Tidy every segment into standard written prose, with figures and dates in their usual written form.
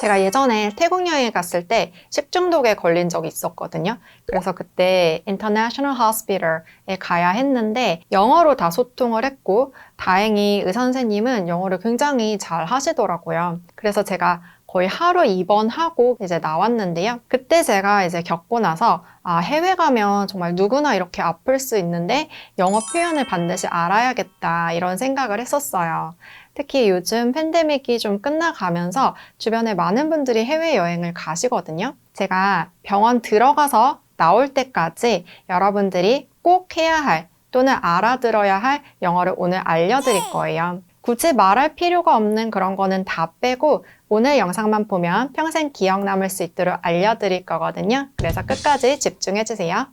제가 예전에 태국 여행에 갔을 때 식중독에 걸린 적이 있었거든요. 그래서 그때 International Hospital에 가야 했는데 영어로 다 소통을 했고 다행히 의사 선생님은 영어를 굉장히 잘 하시더라고요. 그래서 제가 거의 하루 입원하고 이제 나왔는데요. 그때 제가 이제 겪고 나서 해외 가면 정말 누구나 이렇게 아플 수 있는데 영어 표현을 반드시 알아야겠다 이런 생각을 했었어요. 특히 요즘 팬데믹이 좀 끝나가면서 주변에 많은 분들이 해외여행을 가시거든요. 제가 병원 들어가서 나올 때까지 여러분들이 꼭 해야 할 또는 알아들어야 할 영어를 오늘 알려드릴 거예요. 굳이 말할 필요가 없는 그런 거는 다 빼고 오늘 영상만 보면 평생 기억 남을 수 있도록 알려드릴 거거든요. 그래서 끝까지 집중해주세요.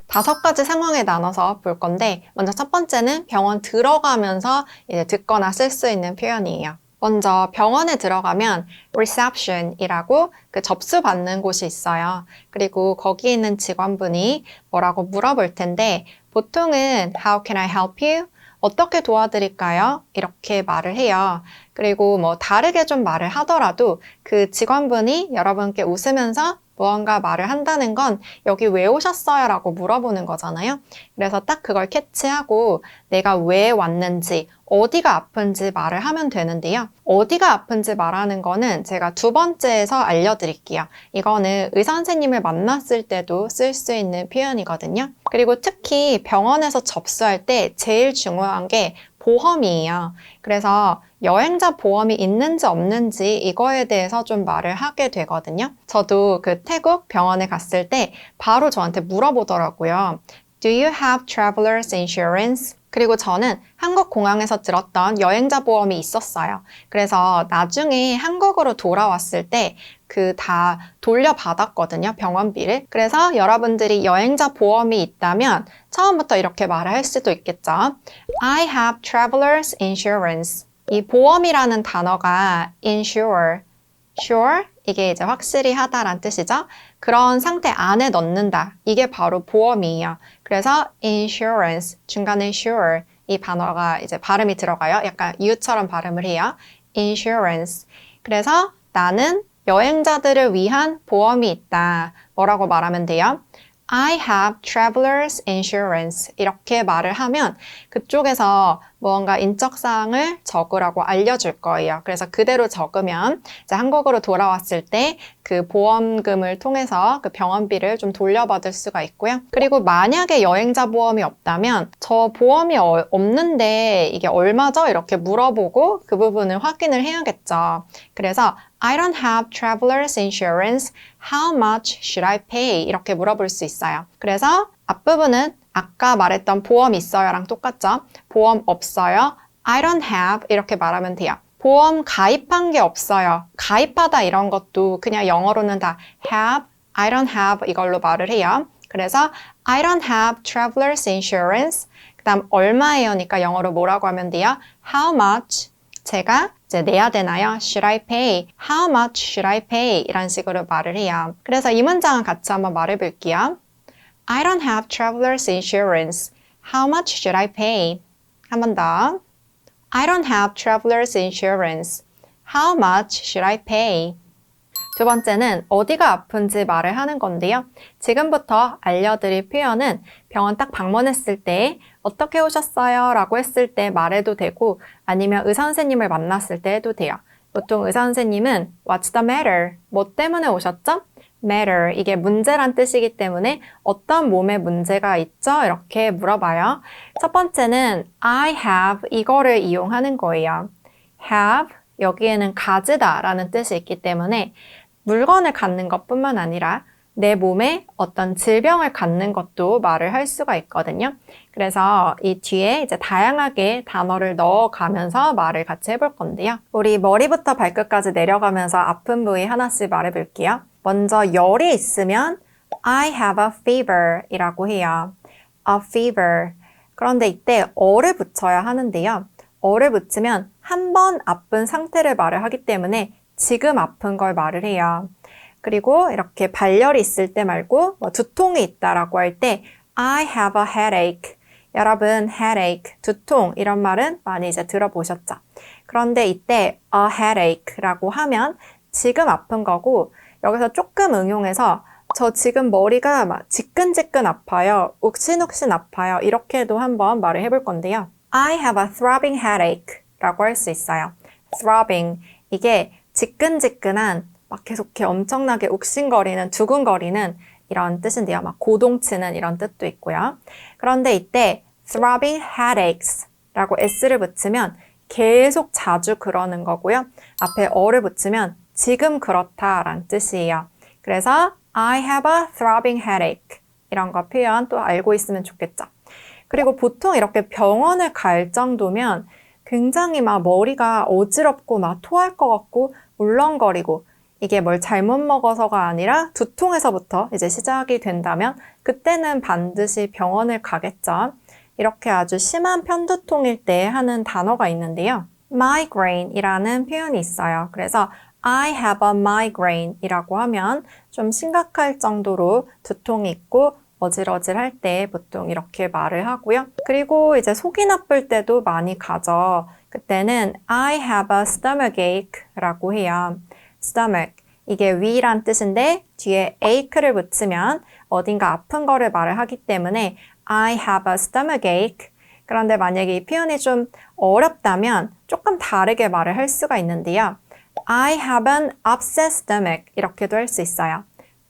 5가지 상황에 나눠서 볼 건데 먼저 첫 번째는 병원 들어가면서 이제 듣거나 쓸 수 있는 표현이에요. 먼저 병원에 들어가면 reception이라고 그 접수받는 곳이 있어요. 그리고 거기 있는 직원분이 뭐라고 물어볼 텐데 보통은 How can I help you? 어떻게 도와드릴까요? 이렇게 말을 해요. 그리고 뭐 다르게 좀 말을 하더라도 그 직원분이 여러분께 웃으면서 무언가 말을 한다는 건 여기 왜 오셨어요? 라고 물어보는 거잖아요. 그래서 딱 그걸 캐치하고 내가 왜 왔는지, 어디가 아픈지 말을 하면 되는데요. 어디가 아픈지 말하는 거는 제가 2번째에서 알려드릴게요. 이거는 의사 선생님을 만났을 때도 쓸 수 있는 표현이거든요. 그리고 특히 병원에서 접수할 때 제일 중요한 게 보험이에요. 그래서 여행자 보험이 있는지 없는지 이거에 대해서 좀 말을 하게 되거든요. 저도 그 태국 병원에 갔을 때 바로 저한테 물어보더라고요. Do you have traveler's insurance? 그리고 저는 한국 공항에서 들었던 여행자 보험이 있었어요. 그래서 나중에 한국으로 돌아왔을 때 그 다 돌려받았거든요, 병원비를. 그래서 여러분들이 여행자 보험이 있다면 처음부터 이렇게 말을 할 수도 있겠죠. I have traveler's insurance. 이 보험이라는 단어가 insure, sure, 이게 이제 확실히 하다란 뜻이죠. 그런 상태 안에 넣는다. 이게 바로 보험이에요. 그래서 insurance, 중간에 sure, 이 단어가 이제 발음이 들어가요. 약간 U처럼 발음을 해요. insurance. 그래서 나는 여행자들을 위한 보험이 있다. 뭐라고 말하면 돼요? I have traveler's insurance. 이렇게 말을 하면 그쪽에서 무언가 인적사항을 적으라고 알려줄 거예요. 그래서 그대로 적으면 이제 한국으로 돌아왔을 때 그 보험금을 통해서 그 병원비를 좀 돌려받을 수가 있고요. 그리고 만약에 여행자 보험이 없다면 저 보험이 없는데 이게 얼마죠? 이렇게 물어보고 그 부분을 확인을 해야겠죠. 그래서 I don't have traveler's insurance. How much should I pay? 이렇게 물어볼 수 있어요. 그래서 앞부분은 아까 말했던 보험 있어요랑 똑같죠? 보험 없어요. I don't have 이렇게 말하면 돼요. 보험 가입한 게 없어요. 가입하다 이런 것도 그냥 영어로는 다 have, I don't have 이걸로 말을 해요. 그래서 I don't have traveler's insurance. 그 다음 얼마예요니까 영어로 뭐라고 하면 돼요? How much? 제가 이제 내야 되나요? Should I pay? How much should I pay? 이런 식으로 말을 해요. 그래서 이 문장은 같이 한번 말해 볼게요. I don't have traveler's insurance. How much should I pay? 한 번 더. I don't have traveler's insurance. How much should I pay? 2번째는 어디가 아픈지 말을 하는 건데요. 지금부터 알려드릴 표현은 병원 딱 방문했을 때 어떻게 오셨어요? 라고 했을 때 말해도 되고 아니면 의사 선생님을 만났을 때 해도 돼요. 보통 의사 선생님은 What's the matter? 뭐 때문에 오셨죠? matter, 이게 문제란 뜻이기 때문에 어떤 몸에 문제가 있죠? 이렇게 물어봐요. 첫 번째는 I have 이거를 이용하는 거예요. have, 여기에는 가지다 라는 뜻이 있기 때문에 물건을 갖는 것뿐만 아니라 내 몸에 어떤 질병을 갖는 것도 말을 할 수가 있거든요. 그래서 이 뒤에 이제 다양하게 단어를 넣어가면서 말을 같이 해볼 건데요. 우리 머리부터 발끝까지 내려가면서 아픈 부위 하나씩 말해볼게요. 먼저 열이 있으면 I have a fever 이라고 해요. a fever. 그런데 이때 어를 붙여야 하는데요. 어를 붙이면 한 번 아픈 상태를 말을 하기 때문에 지금 아픈 걸 말을 해요. 그리고 이렇게 발열이 있을 때 말고 두통이 있다라고 할 때 I have a headache. 여러분 headache, 두통 이런 말은 많이 이제 들어보셨죠? 그런데 이때 a headache라고 하면 지금 아픈 거고 여기서 조금 응용해서 저 지금 머리가 막 지끈지끈 아파요. 욱신욱신 아파요. 이렇게도 한번 말을 해볼 건데요. I have a throbbing headache 라고 할 수 있어요. throbbing, 이게 지끈지끈한 막 계속 이렇게 엄청나게 욱신거리는, 두근거리는 이런 뜻인데요. 막 고동치는 이런 뜻도 있고요. 그런데 이때 throbbing headaches 라고 s를 붙이면 계속 자주 그러는 거고요. 앞에 어를 붙이면 지금 그렇다라는 뜻이에요. 그래서 I have a throbbing headache 이런 거 표현 또 알고 있으면 좋겠죠. 그리고 보통 이렇게 병원을 갈 정도면 굉장히 막 머리가 어지럽고 막 토할 것 같고 울렁거리고 이게 뭘 잘못 먹어서가 아니라 두통에서부터 이제 시작이 된다면 그때는 반드시 병원을 가겠죠. 이렇게 아주 심한 편두통일 때 하는 단어가 있는데요. migraine이라는 표현이 있어요. 그래서 I have a migraine 이라고 하면 좀 심각할 정도로 두통이 있고 어질어질할 때 보통 이렇게 말을 하고요. 그리고 이제 속이 나쁠 때도 많이 가죠. 그때는 I have a stomachache 라고 해요. stomach, 이게 위란 뜻인데 뒤에 ache를 붙이면 어딘가 아픈 거를 말을 하기 때문에 I have a stomachache. 그런데 만약에 이 표현이 좀 어렵다면 조금 다르게 말을 할 수가 있는데요. I have an upset stomach 이렇게도 할 수 있어요.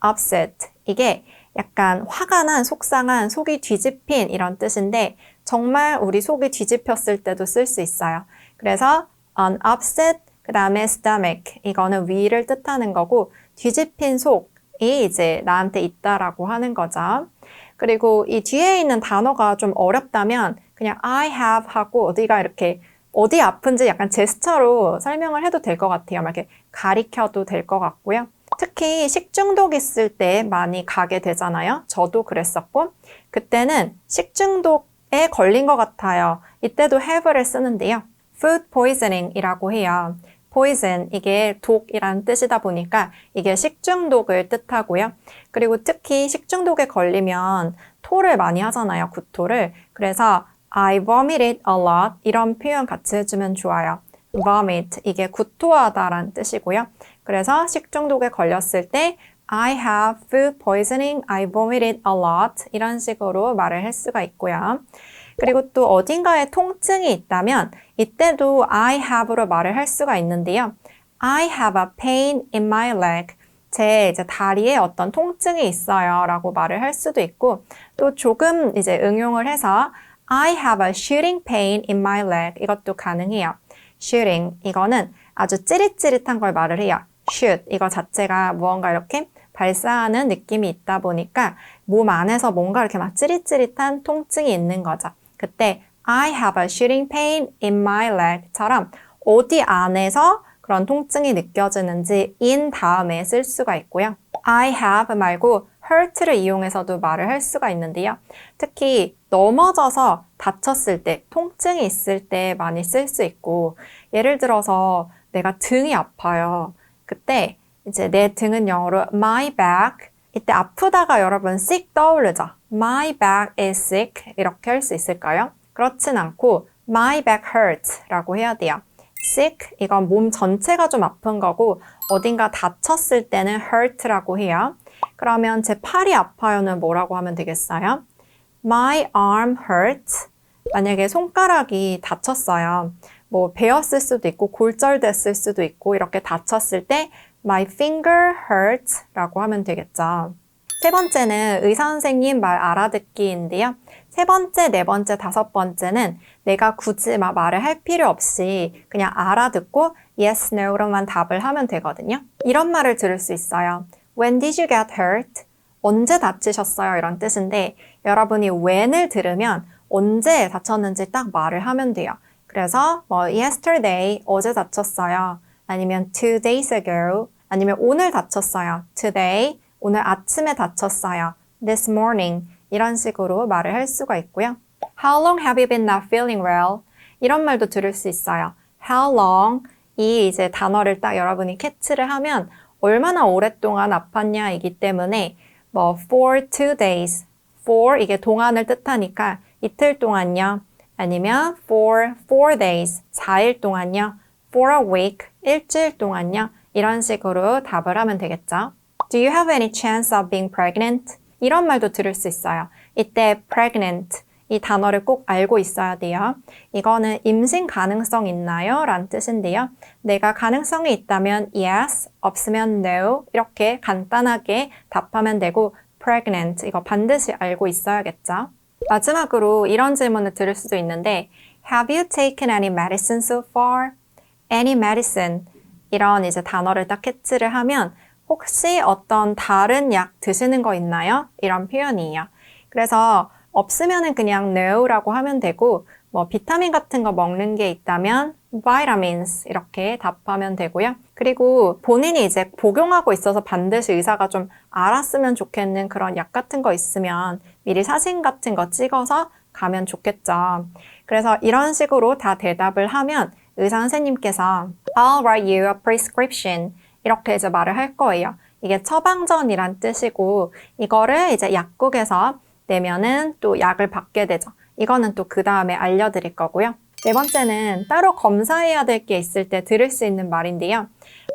upset, 이게 약간 화가 난, 속상한, 속이 뒤집힌 이런 뜻인데 정말 우리 속이 뒤집혔을 때도 쓸 수 있어요. 그래서 an upset, 그 다음에 stomach, 이거는 위를 뜻하는 거고 뒤집힌 속이 이제 나한테 있다라고 하는 거죠. 그리고 이 뒤에 있는 단어가 좀 어렵다면 그냥 I have 하고 어디가 이렇게 어디 아픈지 약간 제스처로 설명을 해도 될 것 같아요. 막 이렇게 가리켜도 될 것 같고요. 특히 식중독 있을 때 많이 가게 되잖아요. 저도 그랬었고 그때는 식중독에 걸린 것 같아요. 이때도 have를 쓰는데요. food poisoning이라고 해요. poison, 이게 독이라는 뜻이다 보니까 이게 식중독을 뜻하고요. 그리고 특히 식중독에 걸리면 토를 많이 하잖아요. 구토를. 그래서 I vomited a lot 이런 표현 같이 해주면 좋아요. vomit, 이게 구토하다라는 뜻이고요. 그래서 식중독에 걸렸을 때 I have food poisoning, I vomited a lot 이런 식으로 말을 할 수가 있고요. 그리고 또 어딘가에 통증이 있다면 이때도 I have로 말을 할 수가 있는데요. I have a pain in my leg. 제 이제 다리에 어떤 통증이 있어요 라고 말을 할 수도 있고 또 조금 이제 응용을 해서 I have a shooting pain in my leg. 이것도 가능해요. shooting, 이거는 아주 찌릿찌릿한 걸 말을 해요. shoot, 이거 자체가 무언가 이렇게 발사하는 느낌이 있다 보니까 몸 안에서 뭔가 이렇게 막 찌릿찌릿한 통증이 있는 거죠. 그때 I have a shooting pain in my leg처럼 어디 안에서 그런 통증이 느껴지는지 in 다음에 쓸 수가 있고요. I have 말고 hurt를 이용해서도 말을 할 수가 있는데요. 특히 넘어져서 다쳤을 때, 통증이 있을 때 많이 쓸 수 있고 예를 들어서 내가 등이 아파요. 그때 이제 내 등은 영어로 my back, 이때 아프다가 여러분 sick 떠오르죠? My back is sick 이렇게 할 수 있을까요? 그렇진 않고 my back hurts 라고 해야 돼요. sick, 이건 몸 전체가 좀 아픈 거고 어딘가 다쳤을 때는 hurt라고 해요. 그러면 제 팔이 아파요는 뭐라고 하면 되겠어요? My arm hurts. 만약에 손가락이 다쳤어요. 뭐 베었을 수도 있고 골절됐을 수도 있고 이렇게 다쳤을 때 My finger hurts 라고 하면 되겠죠. 세 번째는 의사 선생님 말 알아듣기인데요. 세 번째, 네 번째, 다섯 번째는 내가 굳이 막 말을 할 필요 없이 그냥 알아듣고 yes, no로만 답을 하면 되거든요. 이런 말을 들을 수 있어요. When did you get hurt? 언제 다치셨어요? 이런 뜻인데 여러분이 when을 들으면 언제 다쳤는지 딱 말을 하면 돼요. 그래서 뭐 yesterday, 어제 다쳤어요. 아니면 2 days ago, 아니면 오늘 다쳤어요. today, 오늘 아침에 다쳤어요. this morning, 이런 식으로 말을 할 수가 있고요. How long have you been not feeling well? 이런 말도 들을 수 있어요. How long, 이 이제 단어를 딱 여러분이 캐치를 하면 얼마나 오랫동안 아팠냐 이기 때문에 뭐 for 2 days, for 이게 동안을 뜻하니까 이틀 동안요. 아니면 for 4 days, 4일 동안요. for a week, 일주일 동안요. 이런 식으로 답을 하면 되겠죠. Do you have any chance of being pregnant? 이런 말도 들을 수 있어요. 이때 pregnant 이 단어를 꼭 알고 있어야 돼요. 이거는 임신 가능성 있나요? 라는 뜻인데요. 내가 가능성이 있다면 yes, 없으면 no 이렇게 간단하게 답하면 되고 pregnant 이거 반드시 알고 있어야겠죠. 마지막으로 이런 질문을 들을 수도 있는데 Have you taken any medicine so far? Any medicine 이런 이제 단어를 딱 캐치를 하면 혹시 어떤 다른 약 드시는 거 있나요? 이런 표현이에요. 그래서 없으면은 그냥 no라고 하면 되고 뭐 비타민 같은 거 먹는 게 있다면 vitamins 이렇게 답하면 되고요. 그리고 본인이 이제 복용하고 있어서 반드시 의사가 좀 알았으면 좋겠는 그런 약 같은 거 있으면 미리 사진 같은 거 찍어서 가면 좋겠죠. 그래서 이런 식으로 다 대답을 하면 의사 선생님께서 I'll write you a prescription 이렇게 이제 말을 할 거예요. 이게 처방전이란 뜻이고 이거를 이제 약국에서 내면은 또 약을 받게 되죠. 이거는 또 그 다음에 알려드릴 거고요. 네 번째는 따로 검사해야 될 게 있을 때 들을 수 있는 말인데요.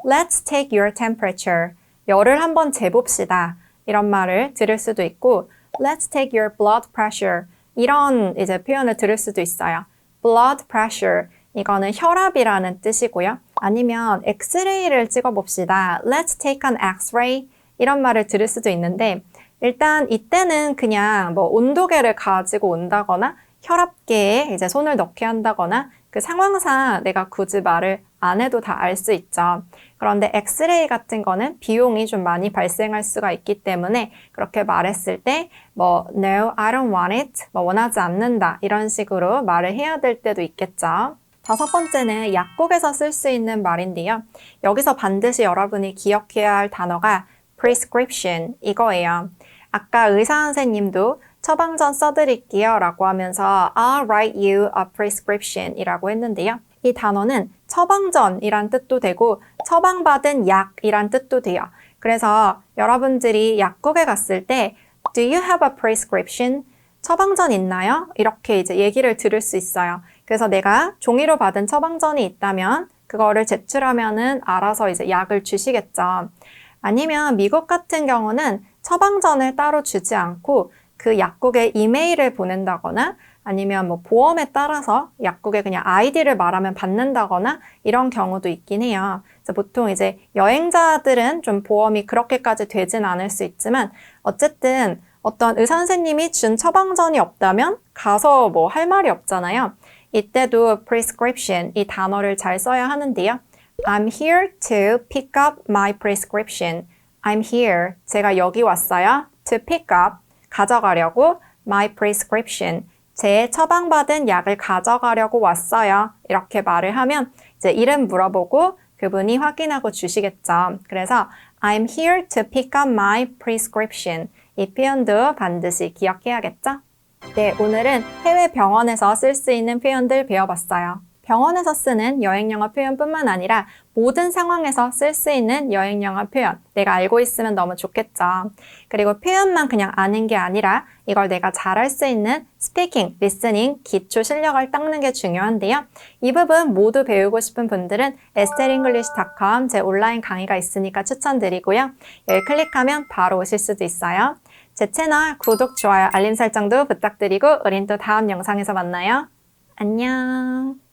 Let's take your temperature. 열을 한번 재봅시다. 이런 말을 들을 수도 있고 Let's take your blood pressure. 이런 이제 표현을 들을 수도 있어요. Blood pressure. 이거는 혈압이라는 뜻이고요. 아니면 엑스레이를 찍어봅시다. Let's take an x-ray. 이런 말을 들을 수도 있는데 일단 이때는 그냥 뭐 온도계를 가지고 온다거나 혈압계에 이제 손을 넣게 한다거나 그 상황상 내가 굳이 말을 안 해도 다 알 수 있죠. 그런데 엑스레이 같은 거는 비용이 좀 많이 발생할 수가 있기 때문에 그렇게 말했을 때 뭐 No, I don't want it. 뭐 원하지 않는다. 이런 식으로 말을 해야 될 때도 있겠죠. 다섯 번째는 약국에서 쓸 수 있는 말인데요. 여기서 반드시 여러분이 기억해야 할 단어가 prescription 이거예요. 아까 의사 선생님도 처방전 써드릴게요 라고 하면서 I'll write you a prescription 이라고 했는데요. 이 단어는 처방전이란 뜻도 되고 처방받은 약이란 뜻도 돼요. 그래서 여러분들이 약국에 갔을 때 Do you have a prescription? 처방전 있나요? 이렇게 이제 얘기를 들을 수 있어요. 그래서 내가 종이로 받은 처방전이 있다면 그거를 제출하면은 알아서 이제 약을 주시겠죠. 아니면 미국 같은 경우는 처방전을 따로 주지 않고 그 약국에 이메일을 보낸다거나 아니면 뭐 보험에 따라서 약국에 그냥 아이디를 말하면 받는다거나 이런 경우도 있긴 해요. 그래서 보통 이제 여행자들은 좀 보험이 그렇게까지 되진 않을 수 있지만 어쨌든 어떤 의사 선생님이 준 처방전이 없다면 가서 뭐 할 말이 없잖아요. 이때도 prescription 이 단어를 잘 써야 하는데요. I'm here to pick up my prescription. I'm here. 제가 여기 왔어요. To pick up. 가져가려고. My prescription. 제 처방받은 약을 가져가려고 왔어요. 이렇게 말을 하면 이제 이름 물어보고 그분이 확인하고 주시겠죠. 그래서 I'm here to pick up my prescription. 이 표현도 반드시 기억해야겠죠? 네, 오늘은 해외 병원에서 쓸 수 있는 표현들 배워봤어요. 병원에서 쓰는 여행영어 표현뿐만 아니라 모든 상황에서 쓸 수 있는 여행영어 표현 내가 알고 있으면 너무 좋겠죠. 그리고 표현만 그냥 아는 게 아니라 이걸 내가 잘할 수 있는 스피킹, 리스닝, 기초 실력을 닦는 게 중요한데요. 이 부분 모두 배우고 싶은 분들은 estellenglish.com 제 온라인 강의가 있으니까 추천드리고요. 여기 클릭하면 바로 오실 수도 있어요. 제 채널 구독, 좋아요, 알림 설정도 부탁드리고 우린 또 다음 영상에서 만나요. 안녕.